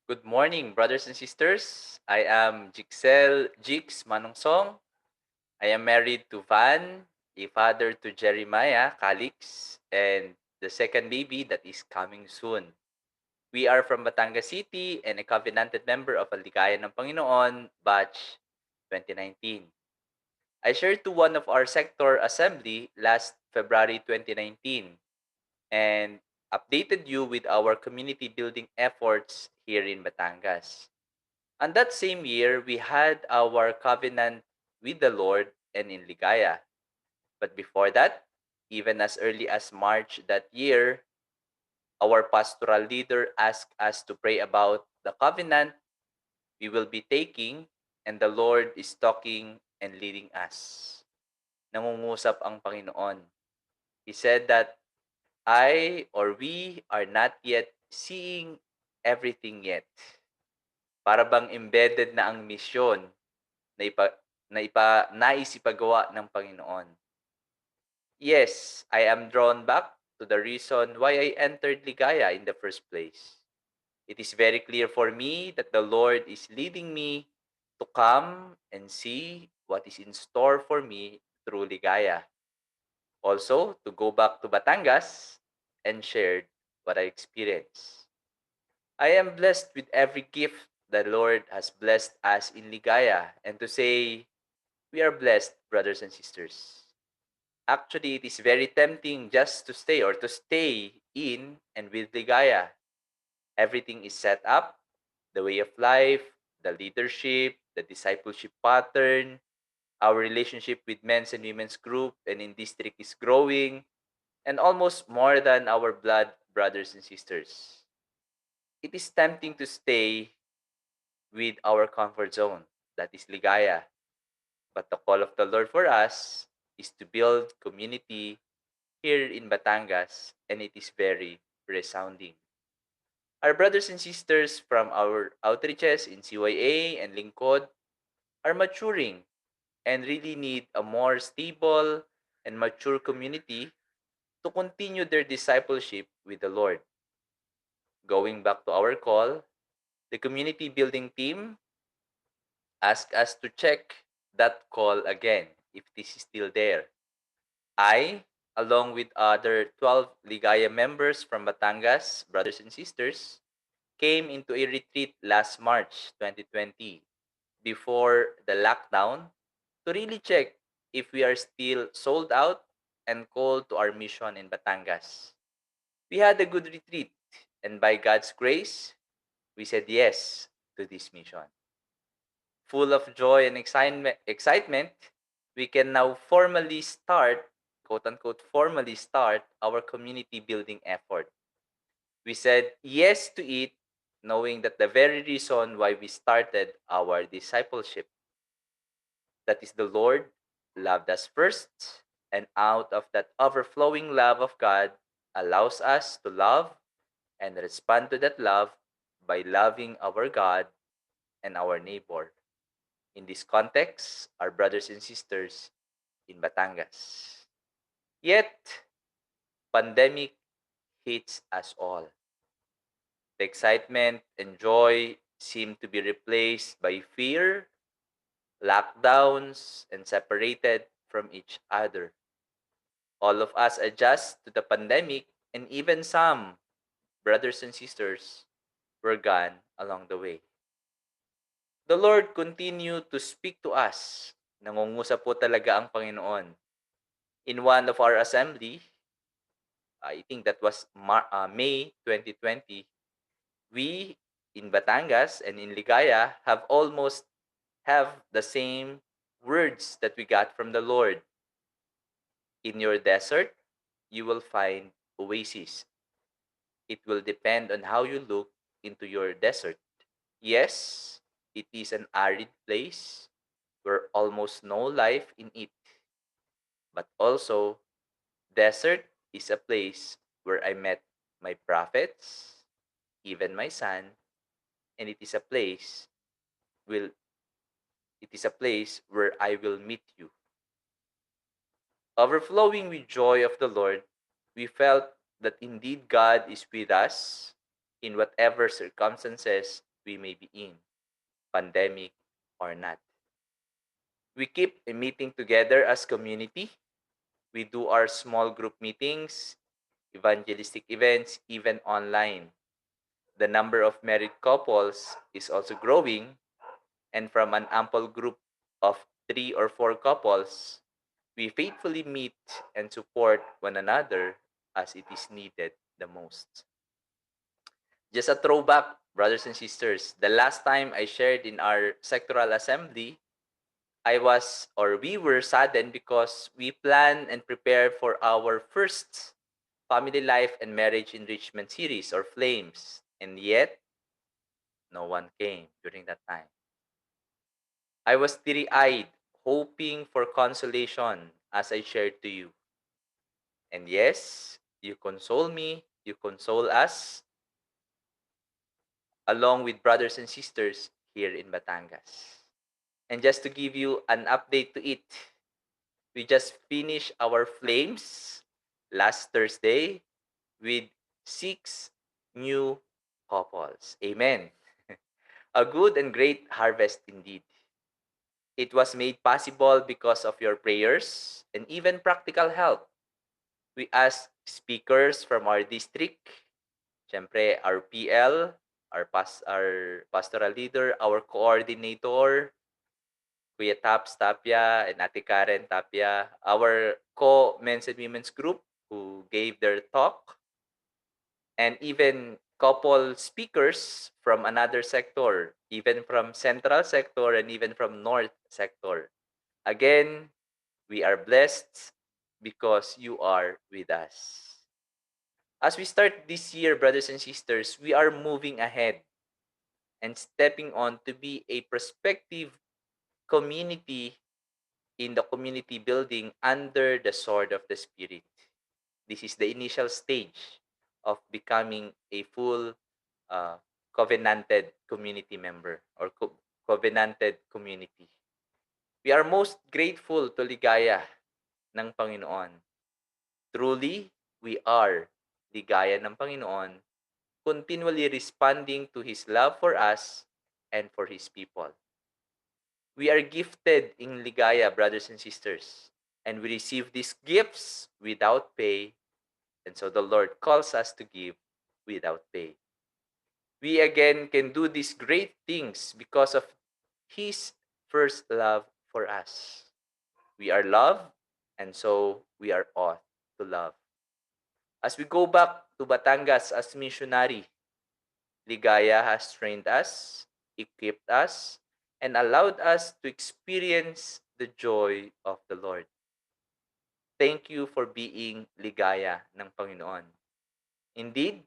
Good morning, brothers and sisters. I am Jixel Jix Manungsong. I am married to Van, a father to Jeremiah Calix, and the second baby that is coming soon. We are from Batangas City and a covenanted member of Aligayan ng Panginoon, batch 2019. I shared to one of our sector assembly last February 2019 and updated you with our community building efforts here in Batangas. And that same year, we had our covenant with the Lord and in Ligaya. But before that, even as early as March that year, our pastoral leader asked us to pray about the covenant we will be taking, and the Lord is talking and leading us. Nangungusap ang Panginoon. He said that I or we are not yet seeing everything yet. Para bang embedded na ang misyon na nais ipagawa ng Panginoon. Yes, I am drawn back to the reason why I entered Ligaya in the first place. It is very clear for me that the Lord is leading me to come and see what is in store for me through Ligaya. Also, to go back to Batangas and share what I experienced. I am blessed with every gift the Lord has blessed us in Ligaya, and to say, we are blessed, brothers and sisters. Actually, it is very tempting just to stay or to stay in and with Ligaya. Everything is set up, the way of life, the leadership, the discipleship pattern, our relationship with men's and women's group and in district is growing, and almost more than our blood brothers and sisters. It is tempting to stay with our comfort zone, that is Ligaya. But the call of the Lord for us is to build community here in Batangas, and it is very resounding. Our brothers and sisters from our outreaches in CYA and Lingkod are maturing and really need a more stable and mature community to continue their discipleship with the Lord. Going back to our call, the community building team asked us to check that call again if this is still there. I, along with other 12 Ligaya members from Batangas, brothers and sisters, came into a retreat last March 2020 before the lockdown to really check if we are still sold out and called to our mission in Batangas. We had a good retreat, and by God's grace, we said yes to this mission. Full of joy and excitement, we can now formally start, quote unquote, formally start our community building effort. We said yes to it, knowing that the very reason why we started our discipleship, that is, the Lord loved us first, and out of that overflowing love of God, allows us to love and respond to that love by loving our God and our neighbor. In this context, our brothers and sisters in Batangas. Yet, pandemic hits us all. The excitement and joy seem to be replaced by fear, lockdowns, and separated from each other. All of us adjust to the pandemic, and even some brothers and sisters were gone along the way. The Lord continued to speak to us. Nangungusap po talaga ang Panginoon. In one of our assembly, I think that was May 2020, we in Batangas and in Ligaya have almost have the same words that we got from the Lord. In your desert, you will find oasis. It will depend on how you look into your desert. Yes, it is an arid place where almost no life in it. But also, desert is a place where I met my prophets, even my son, and will it is a place where I will meet you. Overflowing with joy of the Lord, we felt that indeed God is with us in whatever circumstances we may be in, pandemic or not. We keep meeting together as community. We do our small group meetings, evangelistic events, even online. The number of married couples is also growing, and from an ample group of 3 or 4 couples, we faithfully meet and support one another as it is needed the most. Just a throwback, brothers and sisters. The last time I shared in our sectoral assembly, we were saddened because we planned and prepared for our first family life and marriage enrichment series or flames. And yet, no one came during that time. I was teary-eyed, hoping for consolation as I shared to you. And yes, you console me, you console us, along with brothers and sisters here in Batangas. And just to give you an update to it, we just finished our flames last Thursday with 6 new couples. Amen. A good and great harvest indeed. It was made possible because of your prayers and even practical help. We asked speakers from our district, syempre our PL, our pastoral leader, our coordinator, Kuya Taps Tapia and Ate Karen Tapia, our co-men's and women's group who gave their talk, and even couple speakers from another sector, even from central sector and even from north sector. Again, we are blessed because you are with us. As we start this year, brothers and sisters, we are moving ahead and stepping on to be a prospective community in the community building under the sword of the Spirit. This is the initial stage of becoming a full uh, covenanted community member or covenanted community. We are most grateful to Ligaya ng Panginoon. Truly, we are ligaya ng Panginoon, continually responding to His love for us and for His people. We are gifted in ligaya, brothers and sisters, and we receive these gifts without pay, and so the Lord calls us to give without pay. We again can do these great things because of His first love for us. We are loved, and so we are ought to love. As we go back to Batangas as missionary, Ligaya has trained us, equipped us, and allowed us to experience the joy of the Lord. Thank you for being ligaya ng Panginoon. Indeed,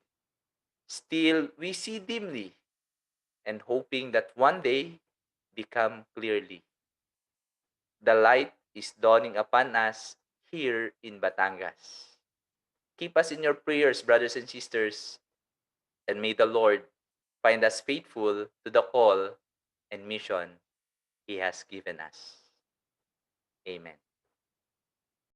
still we see dimly and hoping that one day become clearly. The light is dawning upon us here in Batangas. Keep us in your prayers, brothers and sisters, and may the Lord find us faithful to the call and mission He has given us. Amen.